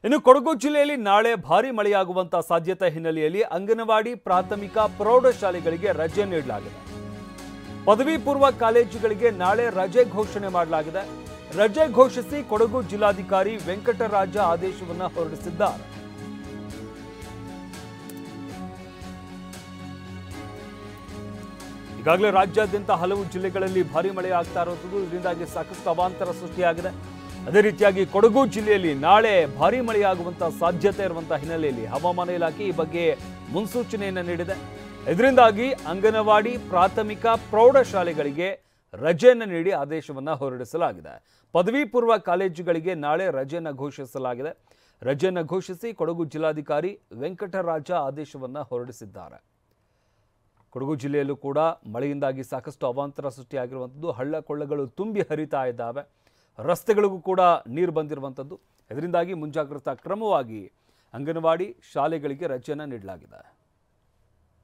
ಇನ್ನು ಕೊಡಗು ಜಿಲ್ಲೆಯಲ್ಲಿ ನಾಳೆ ಭಾರಿ ಮಳೆಯಾಗುವಂತ ಸಾಧ್ಯತೆ ಹಿನ್ನೆಲೆಯಲ್ಲಿ ಅಂಗನವಾಡಿ ಪ್ರಾಥಮಿಕ ಪ್ರೌಢಶಾಲೆಗಳಿಗೆ ರಜೆ ನೀಡಲಾಗಿದೆ. ಪದವಿ ಪೂರ್ವ ಕಾಲೇಜುಗಳಿಗೆ ನಾಳೆ ರಜೆ ಘೋಷಣೆ ಮಾಡಲಾಗಿದೆ. ರಜೆ ಘೋಷಿಸಿ ಕೊಡಗು ಜಿಲ್ಲಾಧಿಕಾರಿ ವೆಂಕಟರಾಜ ಆದೇಶವನ್ನು ಹೊರಡಿಸಿದ್ದಾರೆ. ಈಗಾಗಲೇ ರಾಜ್ಯಾದ್ಯಂತ ಹಲವು ಜಿಲ್ಲೆಗಳಲ್ಲಿ ಭಾರಿ ಮಳೆ ಆಗ್ತಾ ಇರುವುದು, ಇದರಿಂದಾಗಿ ಸಾಕಷ್ಟು ಅವಾಂತರ ಸೃಷ್ಟಿಯಾಗಿದೆ. ಅದೇ ರೀತಿಯಾಗಿ ಕೊಡಗು ಜಿಲ್ಲೆಯಲ್ಲಿ ನಾಳೆ ಭಾರಿ ಮಳೆಯಾಗುವಂತಹ ಸಾಧ್ಯತೆ ಇರುವಂತಹ ಹಿನ್ನೆಲೆಯಲ್ಲಿ ಹವಾಮಾನ ಇಲಾಖೆ ಈ ಬಗ್ಗೆ ಮುನ್ಸೂಚನೆಯನ್ನು ನೀಡಿದೆ. ಇದರಿಂದಾಗಿ ಅಂಗನವಾಡಿ ಪ್ರಾಥಮಿಕ ಪ್ರೌಢಶಾಲೆಗಳಿಗೆ ರಜೆಯನ್ನು ನೀಡಿ ಆದೇಶವನ್ನು ಹೊರಡಿಸಲಾಗಿದೆ. ಪದವಿ ಪೂರ್ವ ಕಾಲೇಜುಗಳಿಗೆ ನಾಳೆ ರಜೆಯನ್ನು ಘೋಷಿಸಲಾಗಿದೆ. ರಜೆಯನ್ನು ಘೋಷಿಸಿ ಕೊಡಗು ಜಿಲ್ಲಾಧಿಕಾರಿ ವೆಂಕಟರಾಜ ಆದೇಶವನ್ನು ಹೊರಡಿಸಿದ್ದಾರೆ. ಕೊಡಗು ಜಿಲ್ಲೆಯಲ್ಲೂ ಕೂಡ ಮಳೆಯಿಂದಾಗಿ ಸಾಕಷ್ಟು ಅವಾಂತರ ಸೃಷ್ಟಿಯಾಗಿರುವಂಥದ್ದು, ಹಳ್ಳ ಕೊಳ್ಳಗಳು ತುಂಬಿ ಹರಿತಾ ಇದ್ದಾವೆ, ರಸ್ತೆಗಳಿಗೂ ಕೂಡ ನೀರು ಬಂದಿರುವಂಥದ್ದು. ಇದರಿಂದಾಗಿ ಮುಂಜಾಗ್ರತಾ ಕ್ರಮವಾಗಿ ಅಂಗನವಾಡಿ ಶಾಲೆಗಳಿಗೆ ರಜೆಯನ್ನು ನೀಡಲಾಗಿದೆ.